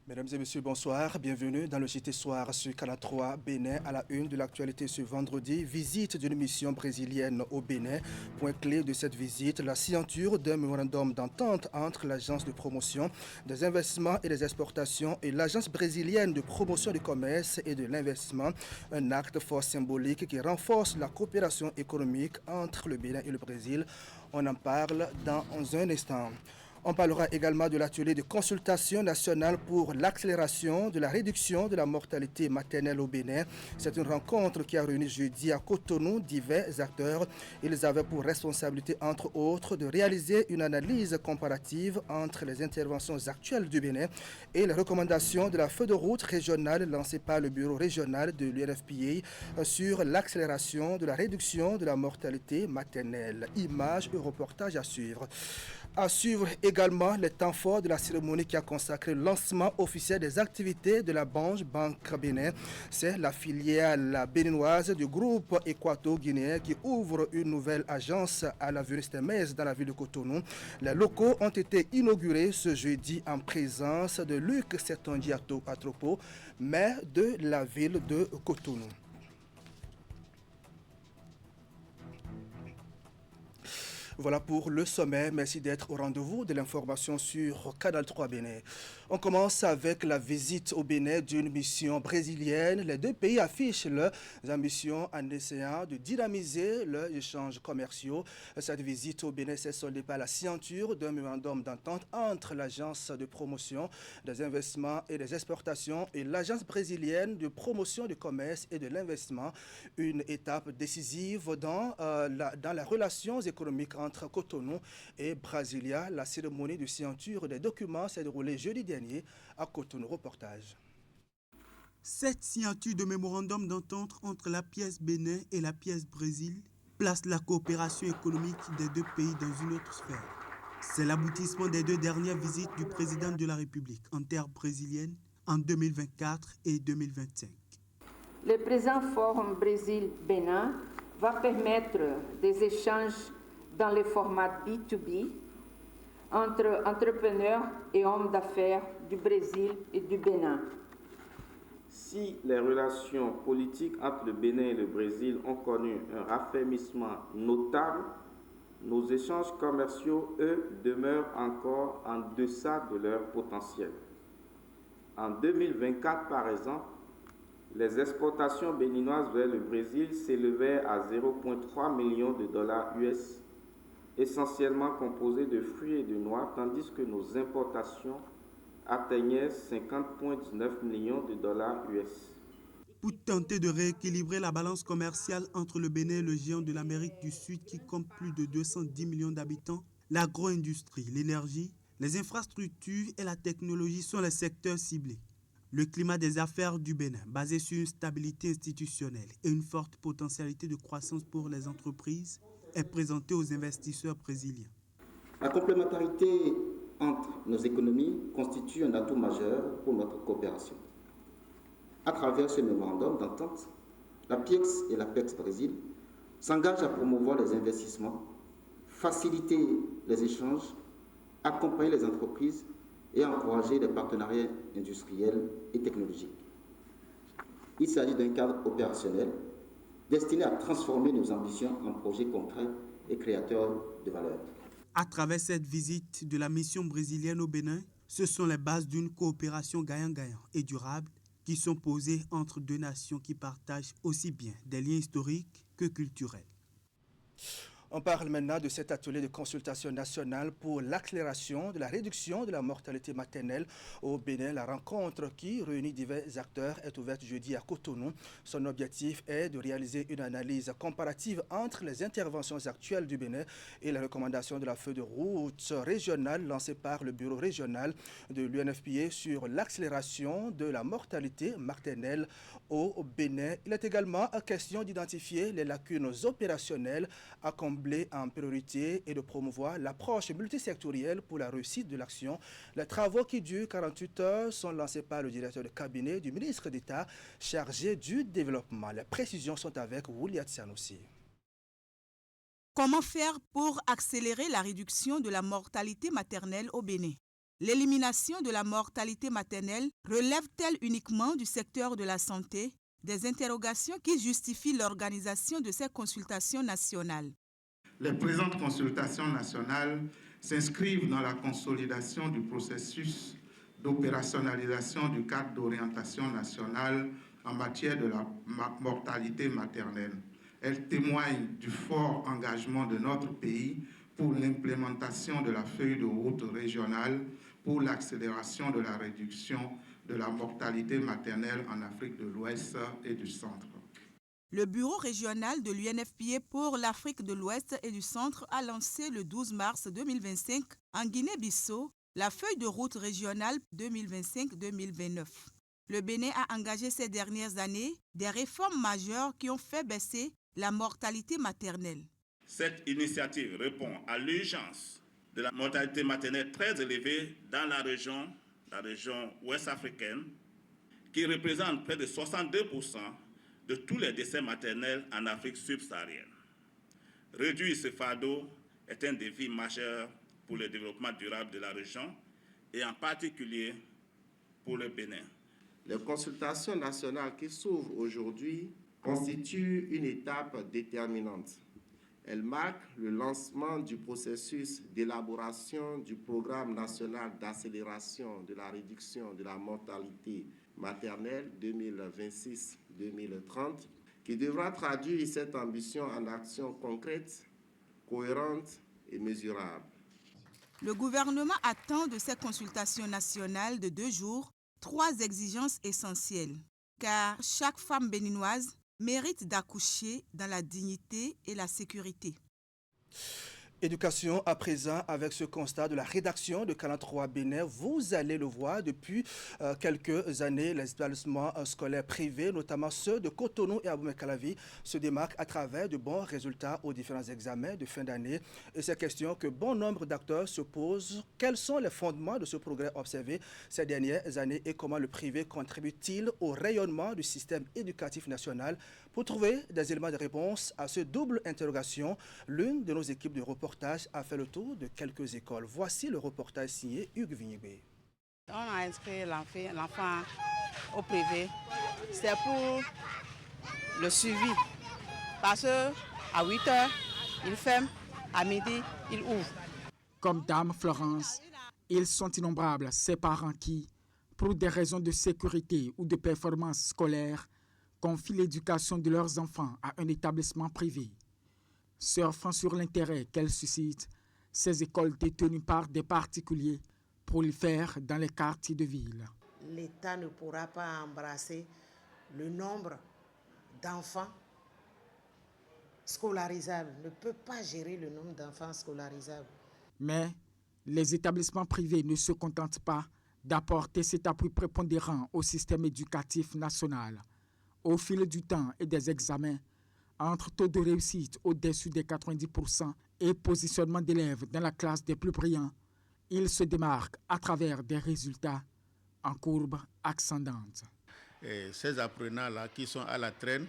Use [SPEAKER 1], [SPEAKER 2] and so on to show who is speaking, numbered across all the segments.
[SPEAKER 1] Mesdames et messieurs, bonsoir. Bienvenue dans le JT Soir sur Canal 3 Bénin à la une de l'actualité ce vendredi. Visite d'une mission brésilienne au Bénin. Point clé de cette visite, la signature d'un mémorandum d'entente entre l'Agence de promotion des investissements et des exportations et l'Agence brésilienne de promotion du commerce et de l'investissement. Un acte fort symbolique qui renforce la coopération économique entre le Bénin et le Brésil. On en parle dans un instant. On parlera également de l'atelier de consultation nationale pour l'accélération de la réduction de la mortalité maternelle au Bénin. C'est une rencontre qui a réuni jeudi à Cotonou divers acteurs. Ils avaient pour responsabilité, entre autres, de réaliser une analyse comparative entre les interventions actuelles du Bénin et les recommandations de la feuille de route régionale lancée par le bureau régional de l'UNFPA sur l'accélération de la réduction de la mortalité maternelle. Images et reportages à suivre. À suivre également les temps forts de la cérémonie qui a consacré le lancement officiel des activités de la Banque Bénin. C'est la filiale béninoise du groupe équato-guinéen qui ouvre une nouvelle agence à l'avenue Stemez dans la ville de Cotonou. Les locaux ont été inaugurés ce jeudi en présence de Luc Sertondi Atropo, maire de la ville de Cotonou. Voilà pour le sommet. Merci d'être au rendez-vous de l'information sur Canal 3 Bénin. On commence avec la visite au Bénin d'une mission brésilienne. Les deux pays affichent leurs ambitions en essayant de dynamiser leurs échanges commerciaux. Cette visite au Bénin s'est soldée par la signature d'un mémorandum d'entente entre l'Agence de promotion des investissements et des exportations et l'Agence brésilienne de promotion du commerce et de l'investissement. Une étape décisive dans la relations économiques entre Cotonou et Brasilia. La cérémonie de signature des documents s'est déroulée jeudi dernier à Cotonou. Reportage.
[SPEAKER 2] Cette signature de mémorandum d'entente entre la pièce Bénin et la pièce Brésil place la coopération économique des deux pays dans une autre sphère. C'est l'aboutissement des deux dernières visites du président de la République en terre brésilienne en 2024 et 2025.
[SPEAKER 3] Le présent forum Brésil-Bénin va permettre des échanges dans le format B2B entre entrepreneurs et hommes d'affaires du Brésil et du Bénin.
[SPEAKER 4] Si les relations politiques entre le Bénin et le Brésil ont connu un raffermissement notable, nos échanges commerciaux, eux, demeurent encore en deçà de leur potentiel. En 2024, par exemple, les exportations béninoises vers le Brésil s'élevaient à 0,3 millions de dollars US, essentiellement composées de fruits et de noix, tandis que nos importations atteignaient 50,19 millions de dollars US.
[SPEAKER 2] Pour tenter de rééquilibrer la balance commerciale entre le Bénin et le géant de l'Amérique du Sud qui compte plus de 210 millions d'habitants, l'agro-industrie, l'énergie, les infrastructures et la technologie sont les secteurs ciblés. Le climat des affaires du Bénin, basé sur une stabilité institutionnelle et une forte potentialité de croissance pour les entreprises, est présenté aux investisseurs brésiliens.
[SPEAKER 5] La complémentarité entre nos économies constitue un atout majeur pour notre coopération. À travers ce mémorandum d'entente, la PIEX et la PEX Brésil s'engagent à promouvoir les investissements, faciliter les échanges, accompagner les entreprises et encourager les partenariats industriels et technologiques. Il s'agit d'un cadre opérationnel destiné à transformer nos ambitions en projets concrets et créateurs de valeur.
[SPEAKER 2] À travers cette visite de la mission brésilienne au Bénin, ce sont les bases d'une coopération gagnant-gagnant et durable qui sont posées entre deux nations qui partagent aussi bien des liens historiques que culturels.
[SPEAKER 1] On parle maintenant de cet atelier de consultation nationale pour l'accélération de la réduction de la mortalité maternelle au Bénin. La rencontre qui réunit divers acteurs est ouverte jeudi à Cotonou. Son objectif est de réaliser une analyse comparative entre les interventions actuelles du Bénin et les recommandations de la feuille de route régionale lancée par le bureau régional de l'UNFPA sur l'accélération de la mortalité maternelle au Bénin. Il est également question d'identifier les lacunes opérationnelles à combler en priorité et de promouvoir l'approche multisectorielle pour la réussite de l'action. Les travaux qui durent 48 heures sont lancés par le directeur de cabinet du ministre d'État chargé du développement. Les précisions sont avec Wouliat Sanoussi.
[SPEAKER 6] Comment faire pour accélérer la réduction de la mortalité maternelle au Bénin? L'élimination de la mortalité maternelle relève-t-elle uniquement du secteur de la santé? Des interrogations qui justifient l'organisation de ces consultations nationales.
[SPEAKER 7] Les présentes consultations nationales s'inscrivent dans la consolidation du processus d'opérationnalisation du cadre d'orientation nationale en matière de la mortalité maternelle. Elles témoignent du fort engagement de notre pays pour l'implémentation de la feuille de route régionale pour l'accélération de la réduction de la mortalité maternelle en Afrique de l'Ouest et du Centre.
[SPEAKER 6] Le bureau régional de l'UNFPA pour l'Afrique de l'Ouest et du Centre a lancé le 12 mars 2025 en Guinée-Bissau la feuille de route régionale 2025-2029. Le Bénin a engagé ces dernières années des réformes majeures qui ont fait baisser la mortalité maternelle.
[SPEAKER 8] Cette initiative répond à l'urgence de la mortalité maternelle très élevée dans la région ouest africaine, qui représente près de 62% de tous les décès maternels en Afrique subsaharienne. Réduire ce fardeau est un défi majeur pour le développement durable de la région et en particulier pour le Bénin.
[SPEAKER 4] Les consultations nationales qui s'ouvrent aujourd'hui constituent une étape déterminante. Elles marquent le lancement du processus d'élaboration du programme national d'accélération de la réduction de la mortalité maternelle 2026-2030, qui devra traduire cette ambition en actions concrètes, cohérentes et mesurables.
[SPEAKER 6] Le gouvernement attend de ces consultations nationales de 2 jours 3 exigences essentielles, car chaque femme béninoise mérite d'accoucher dans la dignité et la sécurité.
[SPEAKER 1] Éducation à présent avec ce constat de la rédaction de 43 Bénin. Vous allez le voir depuis quelques années, les établissements scolaires privés, notamment ceux de Cotonou et Abomey-Calavi, se démarquent à travers de bons résultats aux différents examens de fin d'année. Et c'est question que bon nombre d'acteurs se posent. Quels sont les fondements de ce progrès observé ces dernières années et comment le privé contribue-t-il au rayonnement du système éducatif national? Pour trouver des éléments de réponse à ce double interrogation, l'une de nos équipes de reportage a fait le tour de quelques écoles. Voici le reportage signé Hugues Vignibé.
[SPEAKER 9] On a inscrit l'enfant au privé. C'est pour le suivi. Parce qu'à 8h, il ferme, à midi, il ouvre.
[SPEAKER 10] Comme Dame Florence, ils sont innombrables, ces parents qui, pour des raisons de sécurité ou de performance scolaire, confient l'éducation de leurs enfants à un établissement privé. Surfant sur l'intérêt qu'elles suscitent, ces écoles détenues par des particuliers prolifèrent dans les quartiers de ville.
[SPEAKER 11] L'État ne pourra pas embrasser le nombre d'enfants scolarisables, ne peut pas gérer le nombre d'enfants scolarisables.
[SPEAKER 10] Mais les établissements privés ne se contentent pas d'apporter cet appui prépondérant au système éducatif national. Au fil du temps et des examens, entre taux de réussite au-dessus des 90% et positionnement d'élèves dans la classe des plus brillants, ils se démarquent à travers des résultats en courbe ascendante.
[SPEAKER 12] Et ces apprenants-là qui sont à la traîne,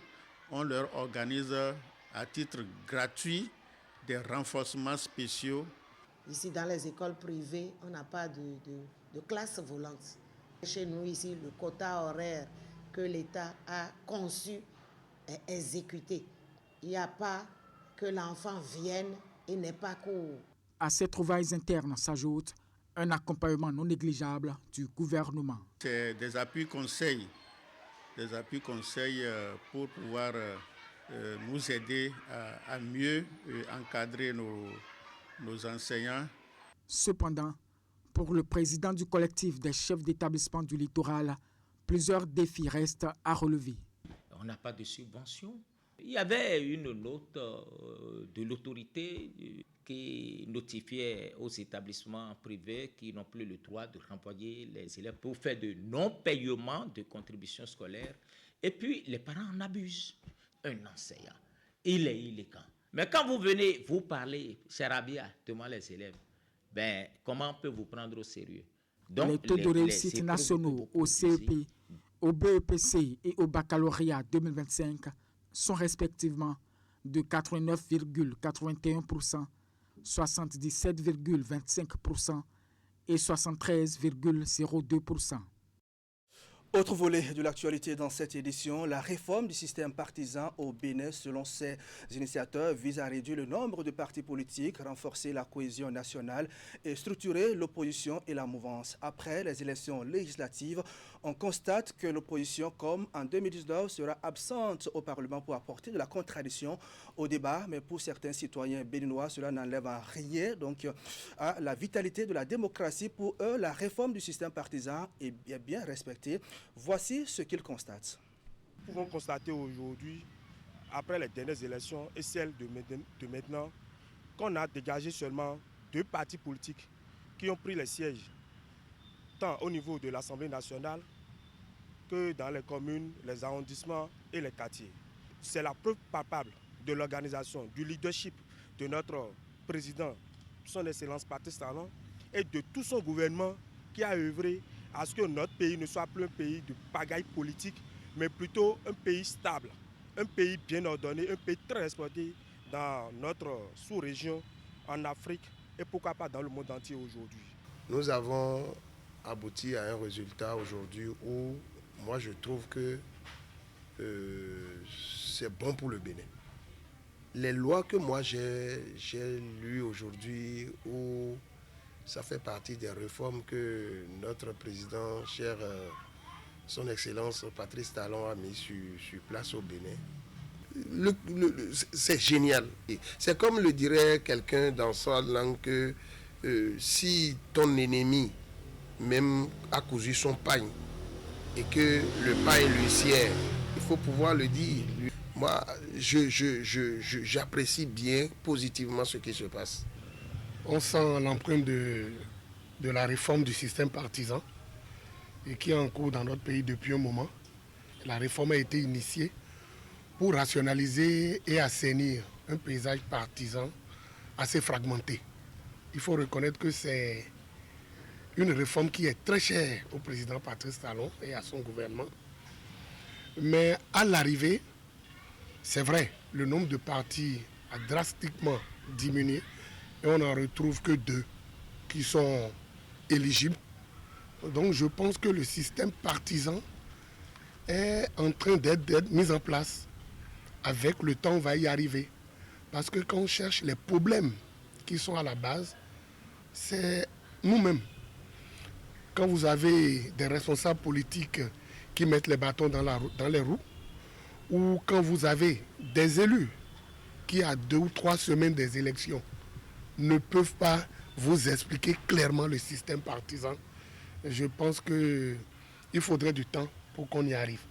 [SPEAKER 12] on leur organise à titre gratuit des renforcements spéciaux.
[SPEAKER 11] Ici, dans les écoles privées, on n'a pas de classe volante. Chez nous, ici, le quota horaire que l'État a conçu est exécuté. Il n'y a pas que l'enfant vienne et n'ait pas cours.
[SPEAKER 10] À ces trouvailles internes s'ajoute un accompagnement non négligeable du gouvernement.
[SPEAKER 12] C'est des appuis conseils pour pouvoir nous aider à mieux encadrer nos enseignants.
[SPEAKER 10] Cependant, pour le président du collectif des chefs d'établissement du littoral, plusieurs défis restent à relever.
[SPEAKER 13] On n'a pas de subvention. Il y avait une note de l'autorité qui notifiait aux établissements privés qui n'ont plus le droit de renvoyer les élèves pour faire de non-paiement de contributions scolaires. Et puis, les parents en abusent. Un enseignant, il est illégal. Mais quand vous venez, vous parlez charabia devant les élèves, comment on peut vous prendre au sérieux?
[SPEAKER 10] Donc, les taux de réussite nationaux au CEP, au BEPC et au baccalauréat 2025 sont respectivement de 89,81%, 77,25% et 73,02%.
[SPEAKER 1] Autre volet de l'actualité dans cette édition, la réforme du système partisan au Bénin, selon ses initiateurs, vise à réduire le nombre de partis politiques, renforcer la cohésion nationale et structurer l'opposition et la mouvance. Après les élections législatives, on constate que l'opposition, comme en 2019, sera absente au Parlement pour apporter de la contradiction au débat. Mais pour certains citoyens béninois, cela n'enlève en rien donc, à la vitalité de la démocratie. Pour eux, la réforme du système partisan est bien respectée. Voici ce qu'ils constatent.
[SPEAKER 14] Nous pouvons constater aujourd'hui, après les dernières élections et celles de maintenant, qu'on a dégagé seulement 2 partis politiques qui ont pris les sièges, tant au niveau de l'Assemblée nationale que dans les communes, les arrondissements et les quartiers. C'est la preuve palpable de l'organisation, du leadership de notre président, son Excellence Patrice Talon, et de tout son gouvernement qui a œuvré à ce que notre pays ne soit plus un pays de pagaille politique, mais plutôt un pays stable, un pays bien ordonné, un pays très respecté dans notre sous-région, en Afrique et pourquoi pas dans le monde entier aujourd'hui.
[SPEAKER 15] Nous avons abouti à un résultat aujourd'hui où moi je trouve que c'est bon pour le Bénin. Les lois que moi j'ai lues aujourd'hui où ça fait partie des réformes que notre président, cher son Excellence Patrice Talon, a mis sur place au Bénin. C'est génial. C'est comme le dirait quelqu'un dans sa langue que si ton ennemi même a cousu son pagne et que le pagne lui sied, il faut pouvoir le dire. Moi, j'apprécie bien positivement ce qui se passe.
[SPEAKER 16] On sent l'empreinte de la réforme du système partisan et qui est en cours dans notre pays depuis un moment. La réforme a été initiée pour rationaliser et assainir un paysage partisan assez fragmenté. Il faut reconnaître que c'est une réforme qui est très chère au président Patrice Talon et à son gouvernement. Mais à l'arrivée, c'est vrai, le nombre de partis a drastiquement diminué. Et on n'en retrouve que 2 qui sont éligibles. Donc je pense que le système partisan est en train d'être mis en place. Avec le temps, on va y arriver. Parce que quand on cherche les problèmes qui sont à la base, c'est nous-mêmes. Quand vous avez des responsables politiques qui mettent les bâtons dans les roues, ou quand vous avez des élus qui, à 2 ou 3 semaines des élections, ne peuvent pas vous expliquer clairement le système partisan. Je pense qu'il faudrait du temps pour qu'on y arrive.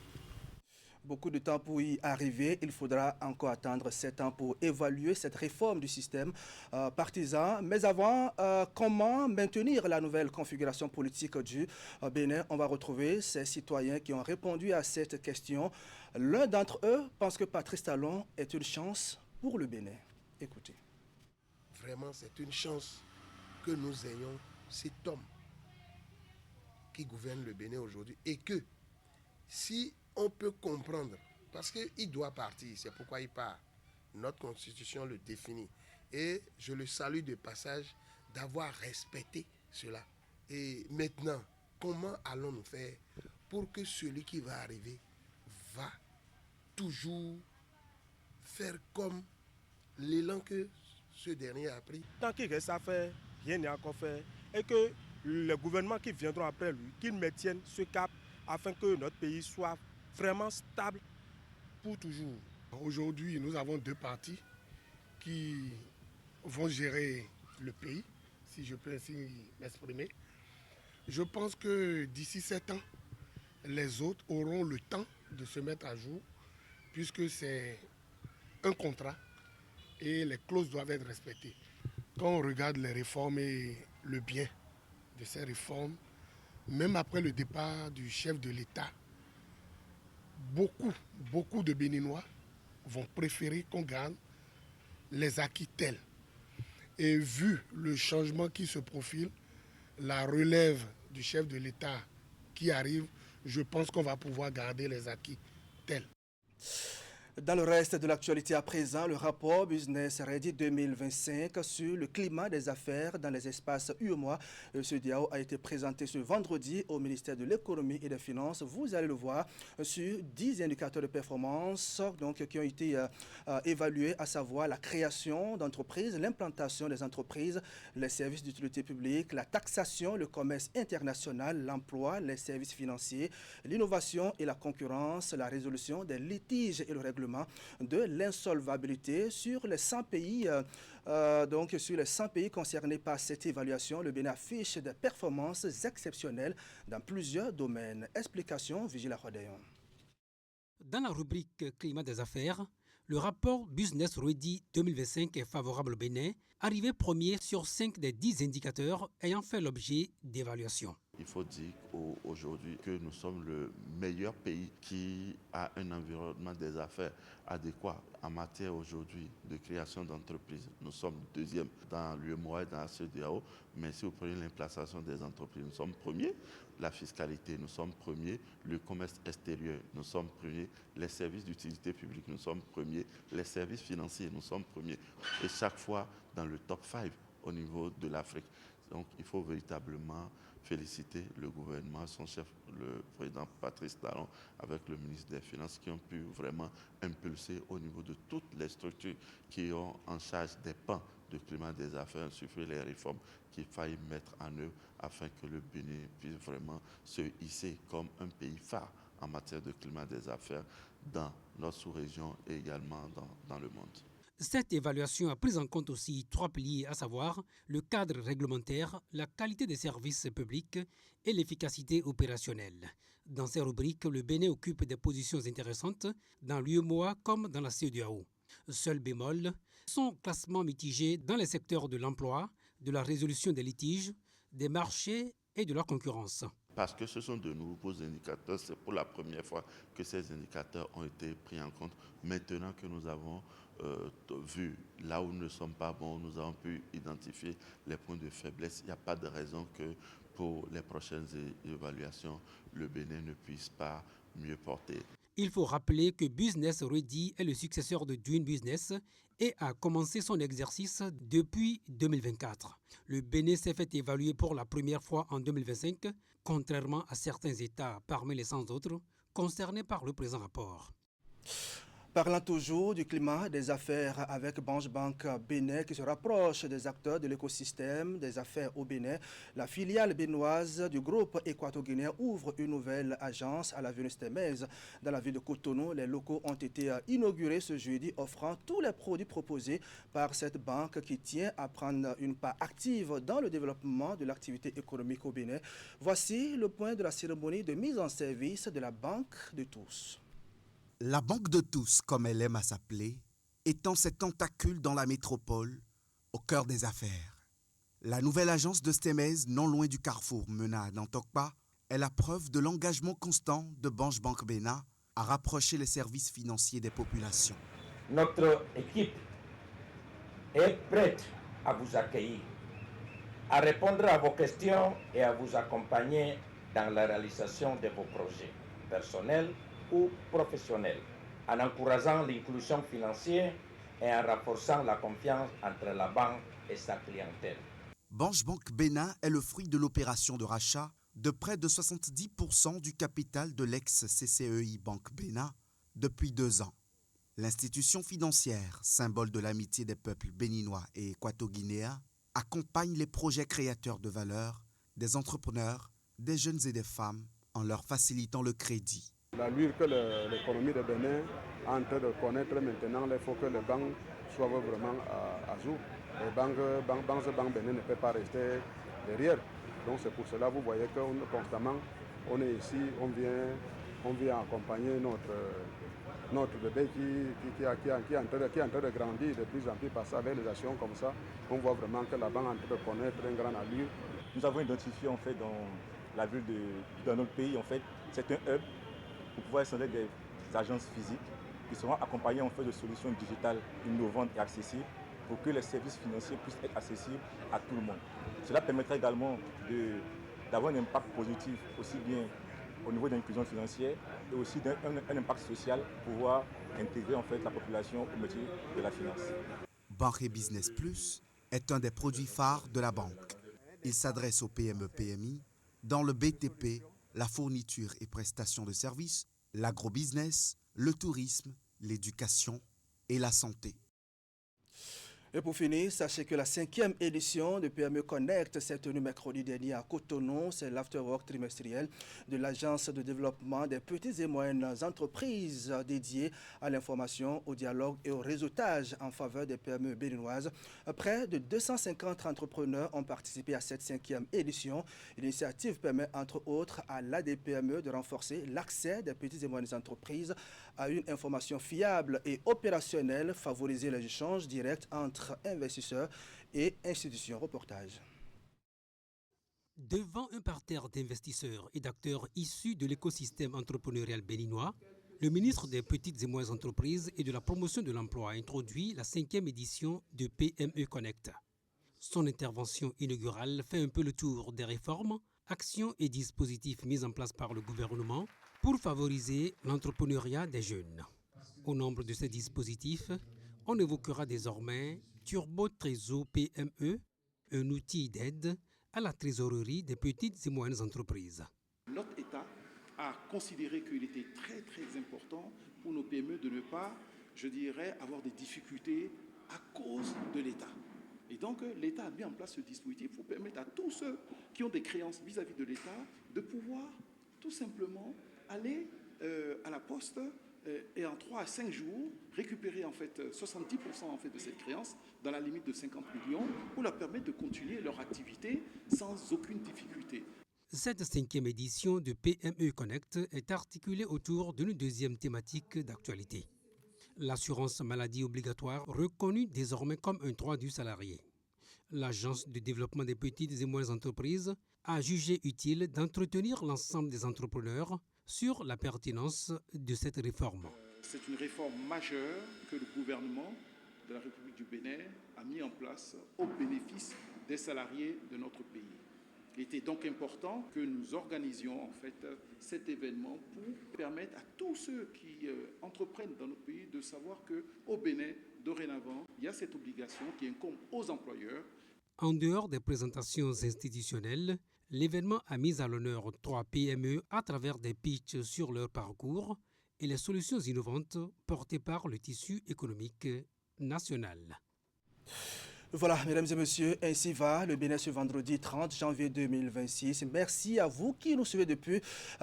[SPEAKER 1] Beaucoup de temps pour y arriver. Il faudra encore attendre 7 ans pour évaluer cette réforme du système partisan. Mais avant, comment maintenir la nouvelle configuration politique du Bénin? On va retrouver ces citoyens qui ont répondu à cette question. L'un d'entre eux pense que Patrice Talon est une chance pour le Bénin. Écoutez.
[SPEAKER 15] Vraiment, c'est une chance que nous ayons cet homme qui gouverne le Bénin aujourd'hui et que si on peut comprendre, parce qu'il doit partir, c'est pourquoi il part, notre constitution le définit et je le salue de passage d'avoir respecté cela. Et maintenant, comment allons-nous faire pour que celui qui va arriver va toujours faire comme l'élan que ce dernier a pris?
[SPEAKER 14] Tant qu'il reste à faire, rien n'est encore fait. Et que les gouvernements qui viendront après lui, qu'ils maintiennent ce cap afin que notre pays soit vraiment stable pour toujours.
[SPEAKER 16] Aujourd'hui, nous avons 2 partis qui vont gérer le pays, si je peux ainsi m'exprimer. Je pense que d'ici 7 ans, les autres auront le temps de se mettre à jour, puisque c'est un contrat et les clauses doivent être respectées. Quand on regarde les réformes et le bien de ces réformes, même après le départ du chef de l'État, beaucoup de Béninois vont préférer qu'on garde les acquis tels. Et vu le changement qui se profile, la relève du chef de l'État qui arrive, je pense qu'on va pouvoir garder les acquis tels.
[SPEAKER 1] Dans le reste de l'actualité à présent, le rapport Business Ready 2025 sur le climat des affaires dans les espaces UEMOA, CEDEAO, a été présenté ce vendredi au ministère de l'économie et des finances. Vous allez le voir sur 10 indicateurs de performance qui ont été évalués, à savoir la création d'entreprises, l'implantation des entreprises, les services d'utilité publique, la taxation, le commerce international, l'emploi, les services financiers, l'innovation et la concurrence, la résolution des litiges et le règlement de l'insolvabilité. Sur les 100 pays, sur les 100 pays concernés par cette évaluation, le Bénin affiche des performances exceptionnelles dans plusieurs domaines. Explication, Vigila Rodeyon.
[SPEAKER 17] Dans la rubrique climat des affaires, le rapport Business Ready 2025 est favorable au Bénin, arrivé premier sur 5 des 10 indicateurs ayant fait l'objet d'évaluation.
[SPEAKER 18] Il faut dire aujourd'hui que nous sommes le meilleur pays qui a un environnement des affaires adéquat en matière aujourd'hui de création d'entreprises. Nous sommes deuxième dans l'UEMOA et dans la CEDEAO, mais si vous prenez l'implantation des entreprises, nous sommes premiers. La fiscalité, nous sommes premiers. Le commerce extérieur, nous sommes premiers. Les services d'utilité publique, nous sommes premiers. Les services financiers, nous sommes premiers. Et chaque fois dans le top 5 au niveau de l'Afrique. Donc il faut véritablement féliciter le gouvernement, son chef, le président Patrice Talon, avec le ministre des Finances, qui ont pu vraiment impulser au niveau de toutes les structures qui ont en charge des pans de climat des affaires, suffit les réformes qu'il faille mettre en œuvre afin que le Bénin puisse vraiment se hisser comme un pays phare en matière de climat des affaires dans notre sous-région et également dans le monde.
[SPEAKER 17] Cette évaluation a pris en compte aussi 3 piliers, à savoir le cadre réglementaire, la qualité des services publics et l'efficacité opérationnelle. Dans ces rubriques, le Bénin occupe des positions intéressantes dans l'UEMOA comme dans la CEDEAO. Seul bémol, son classement mitigé dans les secteurs de l'emploi, de la résolution des litiges, des marchés et de la concurrence.
[SPEAKER 18] Parce que ce sont de nouveaux indicateurs, c'est pour la première fois que ces indicateurs ont été pris en compte. Maintenant que nous avons vu là où nous ne sommes pas bons, nous avons pu identifier les points de faiblesse. Il n'y a pas de raison que pour les prochaines évaluations, le Bénin ne puisse pas mieux porter.
[SPEAKER 17] Il faut rappeler que Business Ready est le successeur de Doing Business et a commencé son exercice depuis 2024. Le Bénin s'est fait évaluer pour la première fois en 2025, contrairement à certains États parmi les 100 autres concernés par le présent rapport.
[SPEAKER 1] Parlant toujours du climat des affaires avec Banque Bénin qui se rapproche des acteurs de l'écosystème des affaires au Bénin, la filiale béninoise du groupe équato-guinéen ouvre une nouvelle agence à l'avenue Stemez dans la ville de Cotonou. Les locaux ont été inaugurés ce jeudi, offrant tous les produits proposés par cette banque qui tient à prendre une part active dans le développement de l'activité économique au Bénin. Voici le point de la cérémonie de mise en service de la Banque de tous.
[SPEAKER 19] La Banque de tous, comme elle aime à s'appeler, étend ses tentacules dans la métropole, au cœur des affaires. La nouvelle agence de Stemez, non loin du carrefour Mena d'Antokpa, est la preuve de l'engagement constant de Banque Bénin à rapprocher les services financiers des populations.
[SPEAKER 20] Notre équipe est prête à vous accueillir, à répondre à vos questions et à vous accompagner dans la réalisation de vos projets personnels ou professionnels, en encourageant l'inclusion financière et en renforçant la confiance entre la banque et sa clientèle.
[SPEAKER 19] Banque Bénin est le fruit de l'opération de rachat de près de 70% du capital de l'ex-CCEI Banque Bénin depuis 2 ans. L'institution financière, symbole de l'amitié des peuples béninois et équato-guinéens, accompagne les projets créateurs de valeur des entrepreneurs, des jeunes et des femmes en leur facilitant le crédit.
[SPEAKER 21] L'allure que l'économie de Bénin est en train de connaître maintenant, il faut que les banques soient vraiment à jour. Les banques Bénin ne peuvent pas rester derrière. Donc c'est pour cela que vous voyez que constamment, on est ici, on vient accompagner notre bébé qui est en train de grandir de plus en plus. Parce qu'avec les actions comme ça, on voit vraiment que la banque est en train de connaître une grande allure.
[SPEAKER 22] Nous avons identifié en fait dans la ville dans notre pays, en fait, c'est un hub pour pouvoir installer des agences physiques qui seront accompagnées en fait de solutions digitales innovantes et accessibles pour que les services financiers puissent être accessibles à tout le monde. Cela permettra également d'avoir un impact positif aussi bien au niveau de l'inclusion financière et aussi un impact social pour pouvoir intégrer en fait la population au métier de la finance.
[SPEAKER 19] Banque Business Plus est un des produits phares de la banque. Il s'adresse aux PME-PMI dans le BTP, la fourniture et prestation de services, l'agrobusiness, le tourisme, l'éducation et la santé.
[SPEAKER 1] Et pour finir, sachez que la 5e édition de PME Connect s'est tenue mercredi dernier à Cotonou. C'est l'afterwork trimestriel de l'Agence de développement des petites et moyennes entreprises dédiée à l'information, au dialogue et au réseautage en faveur des PME béninoises. Près de 250 entrepreneurs ont participé à cette 5e édition. L'initiative permet entre autres à l'ADPME de renforcer l'accès des petites et moyennes entreprises à une information fiable et opérationnelle, favoriser les échanges directs entre investisseurs et institutions. Reportage.
[SPEAKER 17] Devant un parterre d'investisseurs et d'acteurs issus de l'écosystème entrepreneurial béninois, le ministre des Petites et Moyennes Entreprises et de la Promotion de l'Emploi a introduit la 5e édition de PME Connect. Son intervention inaugurale fait un peu le tour des réformes, actions et dispositifs mis en place par le gouvernement pour favoriser l'entrepreneuriat des jeunes. Au nombre de ces dispositifs, on évoquera désormais Turbo Trésor PME, un outil d'aide à la trésorerie des petites et moyennes entreprises.
[SPEAKER 3] Notre État a considéré qu'il était très très important pour nos PME de ne pas, je dirais, avoir des difficultés à cause de l'État. Et donc l'État a mis en place ce dispositif pour permettre à tous ceux qui ont des créances vis-à-vis de l'État de pouvoir tout simplement aller à la poste et en 3 à 5 jours, récupérer en fait 70% en fait de cette créance dans la limite de 50 millions pour leur permettre de continuer leur activité sans aucune difficulté.
[SPEAKER 17] Cette 5e édition de PME Connect est articulée autour d'une deuxième thématique d'actualité. L'assurance maladie obligatoire reconnue désormais comme un droit du salarié. L'Agence de développement des petites et moyennes entreprises a jugé utile d'entretenir l'ensemble des entrepreneurs sur la pertinence de cette réforme.
[SPEAKER 3] C'est une réforme majeure que le gouvernement de la République du Bénin a mis en place au bénéfice des salariés de notre pays. Il était donc important que nous organisions en fait cet événement pour permettre à tous ceux qui entreprennent dans notre pays de savoir qu'au Bénin, dorénavant, il y a cette obligation qui incombe aux employeurs.
[SPEAKER 17] En dehors des présentations institutionnelles, l'événement a mis à l'honneur 3 PME à travers des pitchs sur leur parcours et les solutions innovantes portées par le tissu économique national.
[SPEAKER 1] Voilà, mesdames et messieurs, ainsi va le Bénin ce vendredi 30 janvier 2026. Merci à vous qui nous suivez depuis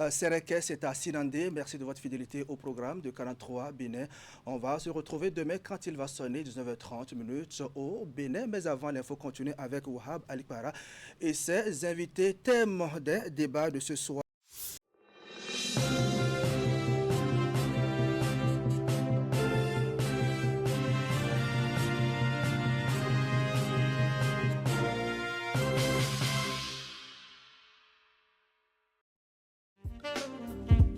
[SPEAKER 1] Sérékès et à Sinandé. Merci de votre fidélité au programme de 43 Bénin. On va se retrouver demain quand il va sonner 19h30 au Bénin. Mais avant, l'info continue avec Wahab Alikpara et ses invités. Thème des débats de ce soir.